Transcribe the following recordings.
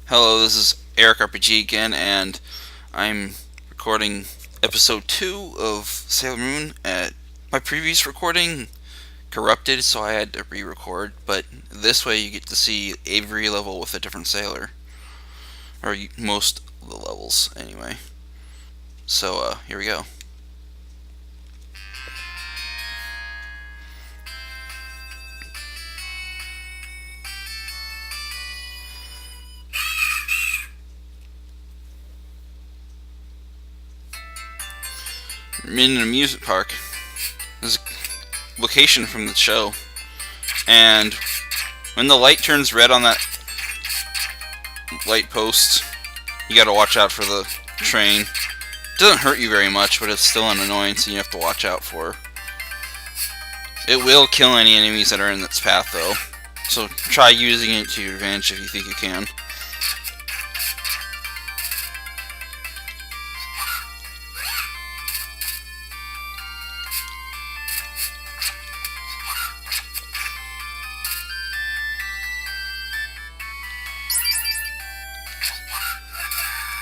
Hello, this is Eric RPG again, and I'm recording episode 2 of Sailor Moon. My previous recording corrupted, so I had to re-record, but this way you get to see every level with a different sailor. Or most of the levels, anyway. So, here we go. I'm in an amusement park. There's a location from the show. And when the light turns red on that light post, you gotta watch out for the train. It doesn't hurt you very much, but it's still an annoyance and you have to watch out for. It will kill any enemies that are in its path, though. So try using it to your advantage if you think you can.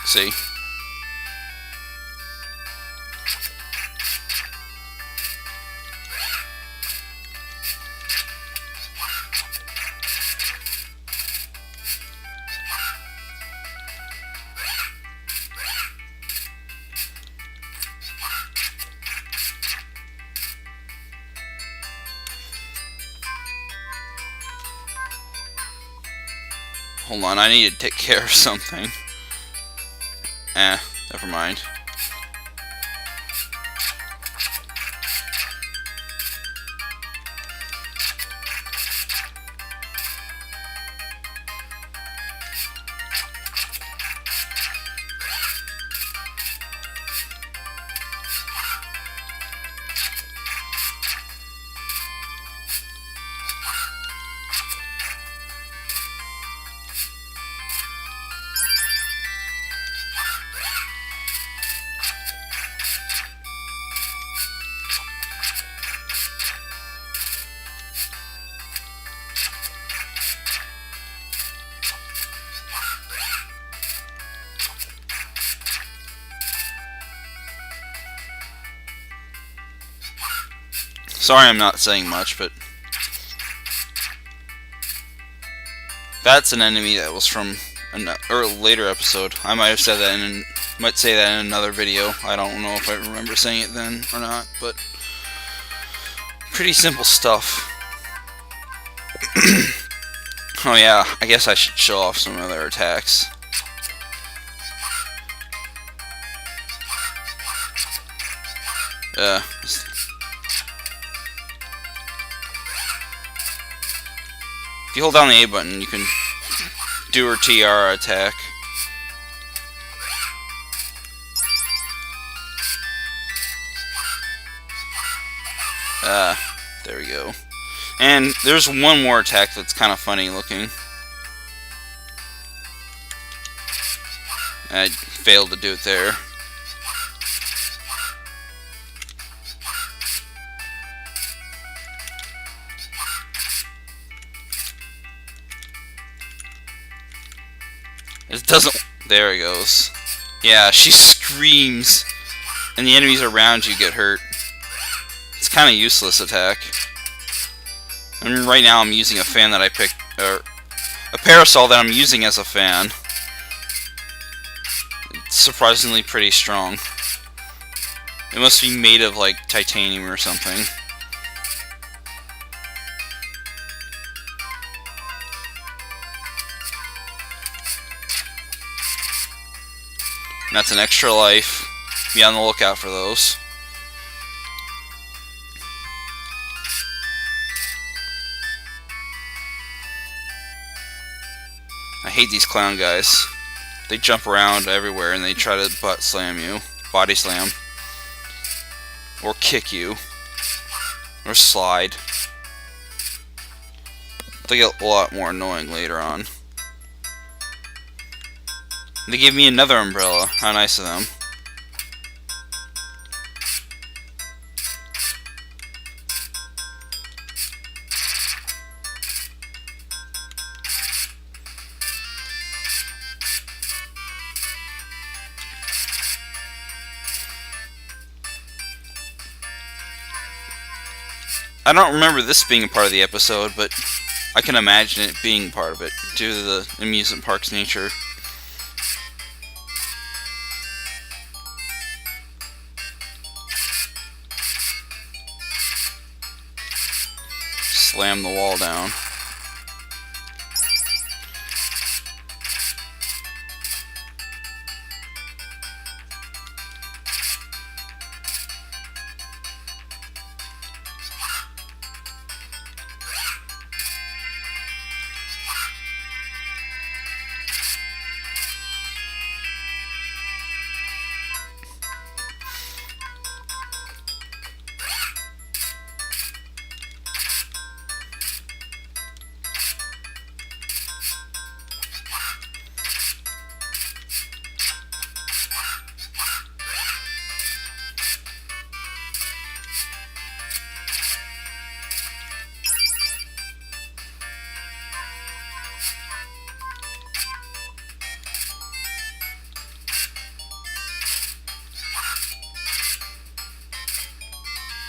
See? Hold on, I need to take care of something. Never mind. Sorry I'm not saying much, but that's an enemy that was from a later episode. I might have said that might say that in another video. I don't know if I remember saying it then or not, but pretty simple stuff. Oh yeah, I guess I should show off some other attacks. If you hold down the A button, you can do her TR attack. There we go. And there's one more attack that's kind of funny looking. I failed to do it there. It doesn't. There it goes. Yeah, she screams, and the enemies around you get hurt. It's kind of useless attack. I mean, right now I'm using a fan that I picked, or a parasol that I'm using as a fan. It's surprisingly pretty strong. It must be made of like titanium or something. And that's an extra life. Be on the lookout for those. I hate these clown guys. They jump around everywhere and they try to butt slam you. Body slam. Or kick you. Or slide. They get a lot more annoying later on. They gave me another umbrella. How nice of them. I don't remember this being a part of the episode, but I can imagine it being part of it due to the amusement park's nature. Slam the wall down.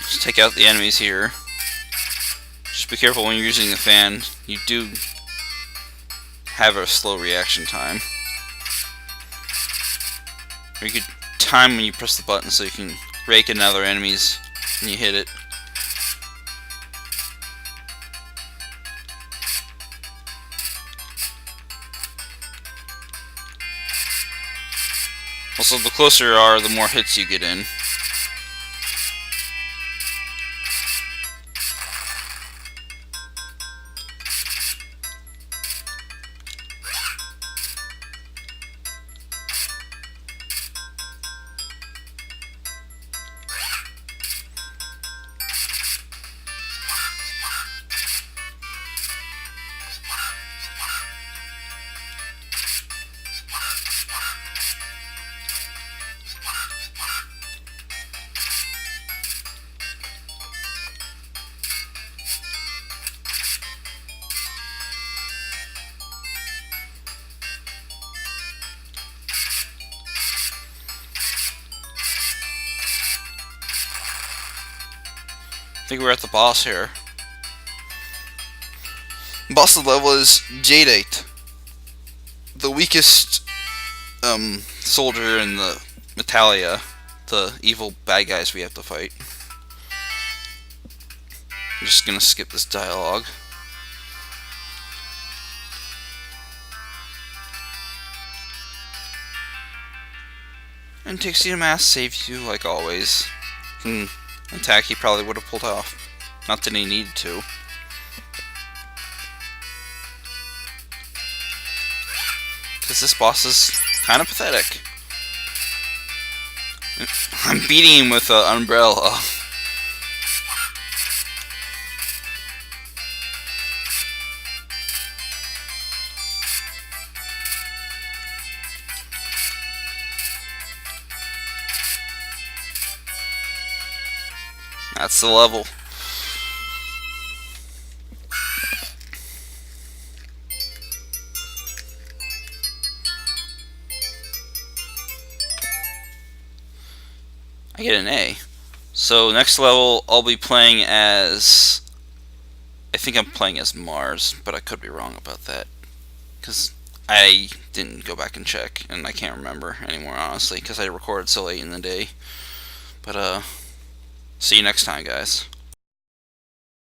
Just take out the enemies here. Just be careful when you're using the fan. You do have a slow reaction time. Or you could time when you press the button so you can rake in other enemies when you hit it. Also, the closer you are, the more hits you get in. I think we're at the boss here. Boss of the level is Jadeite, the weakest soldier in the Metalia, the evil bad guys we have to fight. I'm just gonna skip this dialogue. And Tuxedo Mask saves you like always. Attack he probably would have pulled off. Not that he needed to. Because this boss is kind of pathetic. I'm beating him with an umbrella. That's the level. I get an A. So next level I'll be playing as... I think I'm playing as Mars, but I could be wrong about that. Because I didn't go back and check, and I can't remember anymore, honestly, because I recorded so late in the day. But, see you next time, guys.